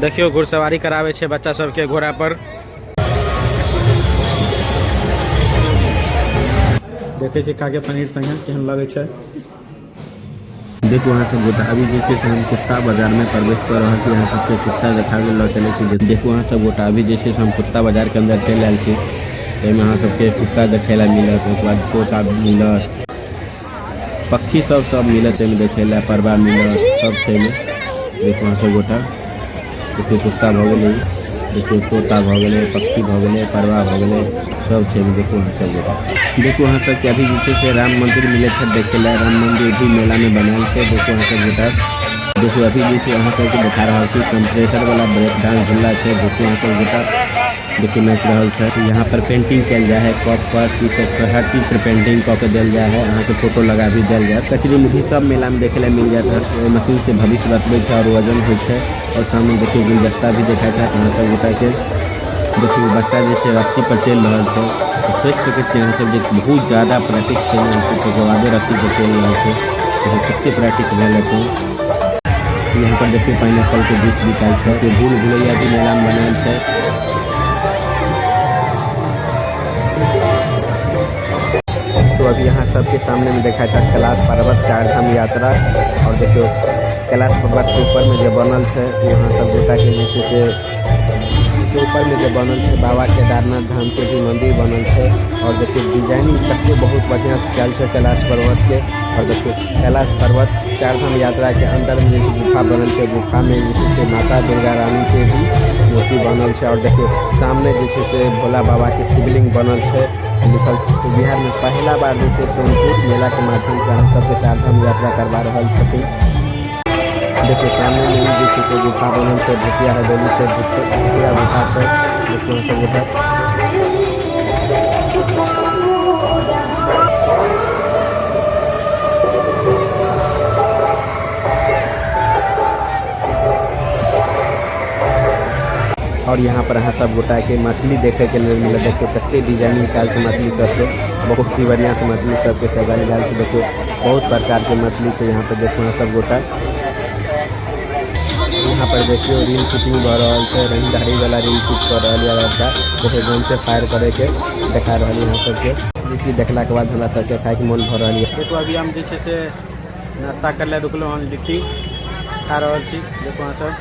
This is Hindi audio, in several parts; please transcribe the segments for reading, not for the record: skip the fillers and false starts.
देखियो घुड़सवारी करावे छे बच्चा सबके घोड़ा पर। देखे छे कागे पनीर संगे केहन लगे छे। देखो यहाँ सब गोटा अभी जैसे हम कुत्ता बाजार में प्रवेश कर रहे हैं। यहाँ सबके कुत्ता देखा गया चले। देखो यहाँ सब गोटा अभी जैसे हम कुत्ता बाजार के अंदर चल आए थे। यहाँ सबके कुत्ता देखे ला मिलत, उसके बाद तोता मिलत, पक्षी सब मिलत देखे ला, परवा मिलत सब छे। देखो यहाँ सब गोटा देखिए कुत्ता भ गए, देखिए तोता भ गए, पक्षी भ गए, परवा भ गए सब छे। देखो यहाँ सब गोटा देखो यहाँ तक अभी जैसे से राम मंदिर मिले थे देखे ला। राम मंदिर भी मेला में बनाल थे। देखो यहाँ सब गोटा देखो अभी जैसे यहाँ सब दिखा रहा है कंप्रेसर वाला ब्रेक डांस झूला है। देखो यहाँ सब गोटा देखिए नाच रहा है। तो यहाँ पर पेंटिंग कल जाए है, कप पर टी शर्ट पर हर चीज़ पर पेंटिंग कऽ के दिल जाए है। यहाँ के फोटो लगा भी दिल जाए। कचरी मुठी सब मेला में देखे ला मिल जाता है। मशीन से भविष्य बतबे और वजन हो। और सामने देखिए गुलदस्ता भी देखा था। यहाँ सब गोटा के देखिए बच्चा जैसे रस्सी पर चल रहा है। तो सोच सकते हैं यहाँ सब बहुत ज़्यादा प्रैक्टिस है। रस्सी पर चल रहा है तो कितने प्रैक्टिस रह लेते हैं। यहाँ पर देखिए पाइनएप्पल के बीच बिकाई है। भूल भुलैया भी मेला में बनाल है। तो अभी यहाँ सबके सामने में देखा था कैलाश पर्वत चारधाम यात्रा। और देखियो कैलाश पर्वत के ऊपर में जो बनल है यहाँ सब गोटा के जैसे से ऊपर में जो बनल है बाबा केदारनाथ धाम के भी मंदिर बनल है। और देखिए डिजाइनिंग सबके बहुत बढ़िया चल है कैलाश पर्वत के। और देखिए कैलाश पर्वत चारधाम यात्रा के अंदर में जैसे गुफा बनल है, गुफा में जैसे माता दुर्गा रानी के भी मूर्ति बनल है। और देखिए सामने जैसे से भोला बाबा के शिवलिंग बनल है। लिखल तो बिहार में पहला बार जैसे सोनपुर मेला के माध्यम से हम सबके चारधाम यात्रा करवा रहा छथिन। देखिए सामने में ही जैसे गुफा बनल है, भूतिया हवेली से भूतिया गुफा से। देखिए सब गोटा और यहाँ पर यहाँ सब गोटा के मछली देखे के लिए मिले। देखिए कते डिजाइनिंग काल के मछली सबसे बहुत ही बढ़िया से मछली सबके सजाने जाए। देखिए बहुत प्रकार के मछली से यहाँ पर देखो यहाँ सब गोटा यहाँ पर देखिए रील शूटिंग भ रहा है। रंगधारी वाला रील शूट कर रहा है लड़का जैसे गन से फायर करे के देखा रहा है। यहाँ सबके जिसकी देखला के बाद हमरा सबके खाए के मन भ रहा है। देखो अभी हम जैसे से नाश्ता कर ले रुकलो हम लिट्टी खा रहा छी। देखो यहाँ सब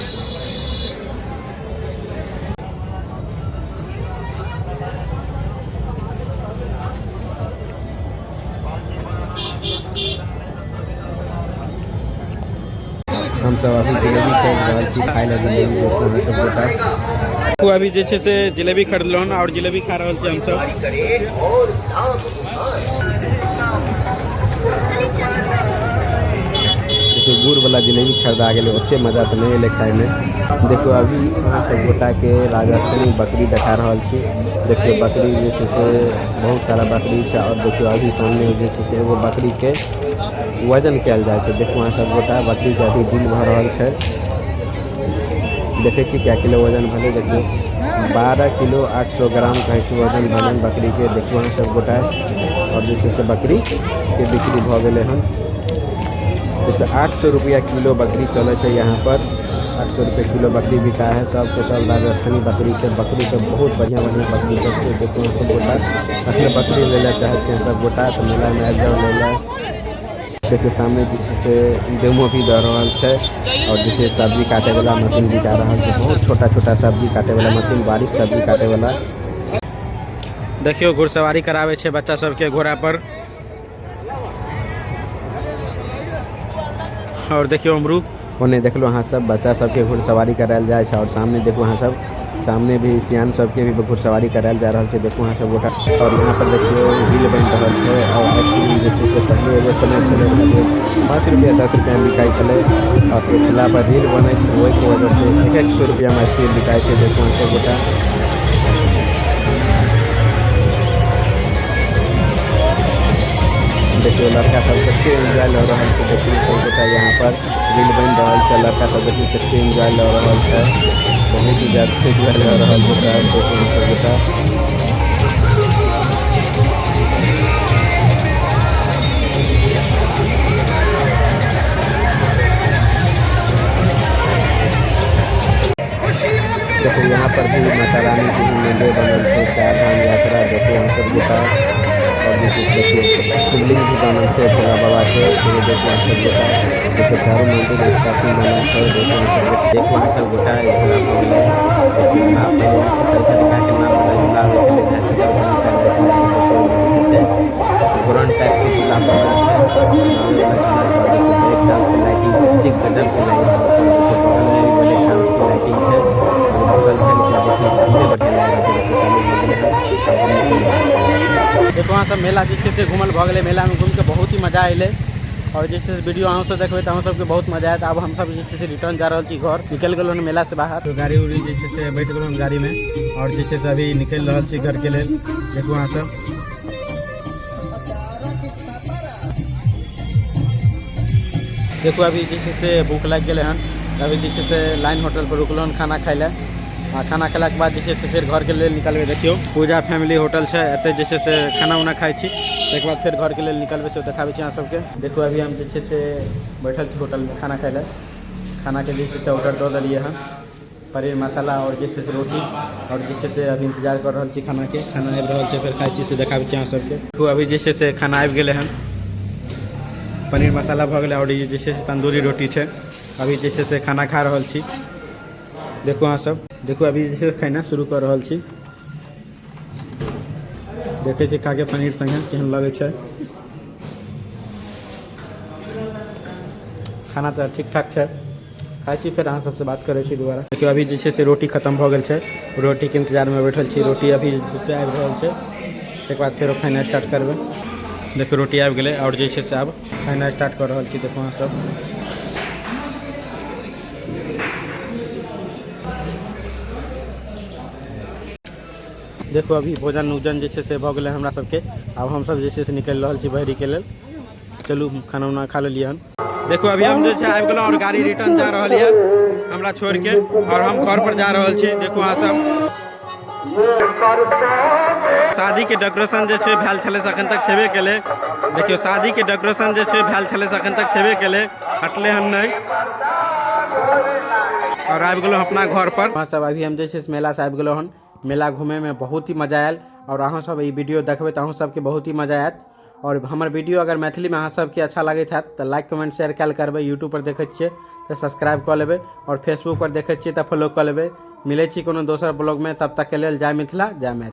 हम सब अभी जलेबी खरीद रहा छी खाए लगे। सब गोटा तो अभी जैसे से जलेबी खरीदलो और जलेबी खा रहा हम सब। जैसे गुड़ वाला जलेबी खरीदा गए ओते मजा तो नहीं है खाए में। देखो अभी यहाँ सब गोटा के राजस्थानी बकरी देखा रहा छी। देखिए बकरी जैसे से बहुत सारा बकरी है। और देखियो अभी सामने जैसे से वो बकरी के वजन कल जाए। देखो यहाँ सब गोटा बकरी के अभी बिल भ रहा है। देखे क्या किलो वजन भले। देखिए 12 किलो 800 ग्राम कहीं वजन भले बकरी के। देखो यहाँ सब गोटा और जैसे से बकरी के बिक्री भ गए हम। जैसे 800 रुपया किलो बकरी चले है यहाँ पर। 800 रुपये किलो बकरी बिका है। सबसे सब राजस्थानी बकरी के बहुत बढ़िया बढ़िया बकरी सबसे। देखो सब गोटा असली बकरी ले ला चाहते हैं सब गोटा तो मेला में आ जाओ ले ला। देखिए सामने जैसे डेमो भी दे रहा है। और जैसे सब्जी काटे वाला मशीन बिका रहा है। बहुत छोटा छोटा सब्जी काटे वाला मशीन, बारीक सब्जी काटे वाला। देखियो घुड़सवारी करावे छे बच्चा सबके घोड़ा पर। और देखियो अमरूद ओने देख लो यहाँ सब बच्चा सबके घुड़सवारी करायल जाए। और सामने देखो यहाँ सब सामने भी सियान सबके भी घुड़सवारी करायल जा रहा है। देखो यहाँ सब गोटा और यहाँ पर देखिए रील बन रहा है। और आइसक्रीम जैसे पहले एगो समय चले 5 रुपया 10 रुपया में बिकाई चले। और पिछला पर रील बने वही की वजह से 100 रुपया में आइसक्रीम बिकाई थे। देखो यहाँ सब गोटा देखिए लड़का सब कते एंजॉय ले रहा है। देखिए सब गोटा यहाँ पर रील बन रहा है। लड़का सब देखिए कते एंजॉय ले रहा है। बहुत ही ज़्यादा एंजॉय ले रहा है गोटा। देखिए सब गोटा देखो यहाँ पर भी माता रानी की मंदिर बनल है, 4 धाम यात्रा देखो यहाँ सब गोटा और देखिए शिवलिंग भी बनल है भोला बाबा के, देखो यहाँ सब गोटा देखो चारों मंदिर काफी बनल है, देखो यहाँ सब गोटा भोला बाबा देखो नाम सरकार के नाम ग्राउंड टाइप के झूला बनल है, ब्रेक डांस की लाइटिंग कितनी गजब की लाइटिंग देखो वहाँ सब मेला जैसे से घूमल भ गए, मेला में घूम के बहुत ही मजा अल और जैसे वीडियो अहूँ सब देखबे तो अहूँ सबके बहुत मजा आयत। अब हम सब जैसे से रिटर्न जा रहा छी घर, निकल गए मेला से बाहर, तो गाड़ी उड़ी जैसे से बैठ गए गाड़ी में और जैसे से अभी निकल रहा छी घर के लिए। देखो वहाँ सब देखो अभी जैसे से भूख लग गए हन, अभी जैसे से लाइन होटल पर रुकल हन खाना खाए ला, खाना खेला के बाद जैसे से फिर घर के लिए निकलबे। देखियो पूजा फैमिली होटल है, एते जैसे से खाना उना खाई छी, एक बाद फिर घर के लिए निकलबे से देखाबे छी अहाँ सबके। देखो अभी हम जैसे से बैठल छी होटल में खाना खाए ला, खाना के जैसे से ऑर्डर दे दिए हैं पनीर मसाला और जैसे से रोटी, और जैसे से अभी इंतजार कर रहा छी खाना के, खाना आबि रहा है फिर खाई छी से देखाबे छी अहाँ सबके। देखो अभी जैसे से खाना आबि गए हैं, पनीर मसाला भ गए और ये जैसे से तंदूरी रोटी है, अभी जैसे से खाना खा रहा छी। देखो अहाँ सब देखो अभी जैसे खाना शुरू कर रहा छी, देखे छी खा के पनीर संगे केहन लगे छै, खाना तो ठीक ठाक है, खाई छी फिर अहाँ सबसे बात करे छी दोबारा। देखियो अभी जैसे से रोटी खत्म भ गए छै, रोटी के इंतजार में बैठल छी, रोटी अभी जैसे आबि रहल छै, एक बाद फिर खाना स्टार्ट करबे। देखो रोटी आबि गए और जैसे से अब खाना स्टार्ट कर रहा छी। देखो अहाँ सब देखो अभी भोजन उजन जैसे से भ गए हमरा सबके, अब हम सब जैसे से निकल रहा छी बहरी के लेल, चलू खाना उना खा लेलिए हन। देखो अभी हम जो आबि गए और गाड़ी रिटर्न जा रहा है हमरा छोड़ के, और हम घर पर जा रहा छी। देखो अहाँ सब शादी के डेकोरेशन जैसे भेल छले से अखन तक छेबे केले, देखियो शादी के डेकोरेशन जैसे भेल छले से अखन तक छेबे केले, हटले हम नहीं और आबि गए अपना घर पर। वहाँ सब अभी हम जैसे मेला से आबि गए हन, मेला घूमे में बहुत ही मजा आयल, और अहाँ सब ये वीडियो देखबे तो अहाँ सबके बहुत ही मजा आयत। और हमर वीडियो अगर मैथिली में अहाँ सबके अच्छा लगत है तो लाइक कमेंट शेयर कैल करबे, यूट्यूब पर देखे छिए तो सब्सक्राइब कर लेबे, और फेसबुक पर देखे छिए तो फॉलो कर लेबे। मिले छी कोनो दोसर ब्लॉग में, तब तक के लेल जय मिथिला जय मैथिली।